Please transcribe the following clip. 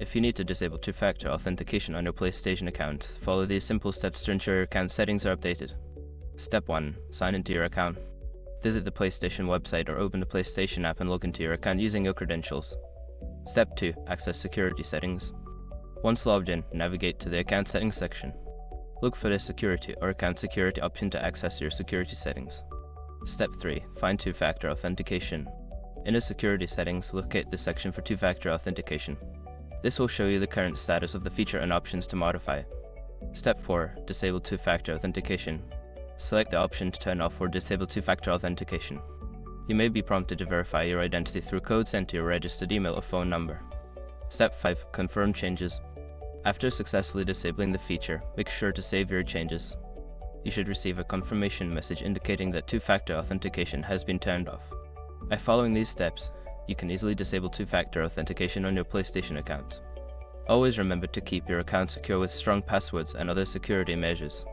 If you need to disable two-factor authentication on your PlayStation account, follow these simple steps to ensure your account settings are updated. Step 1. Sign into your account. Visit the PlayStation website or open the PlayStation app and log into your account using your credentials. Step 2. Access security settings. Once logged in, navigate to the account settings section. Look for the security or account security option to access your security settings. Step 3. Find two-factor authentication. In the security settings, locate the section for two-factor authentication. This will show you the current status of the feature and options to modify it. Step 4. Disable two-factor authentication. Select the option to turn off or disable two-factor authentication. You may be prompted to verify your identity through code sent to your registered email or phone number. Step 5. Confirm changes. After successfully disabling the feature, make sure to save your changes. You should receive a confirmation message indicating that two-factor authentication has been turned off. By following these steps, you can easily disable two-factor authentication on your PlayStation account. Always remember to keep your account secure with strong passwords and other security measures.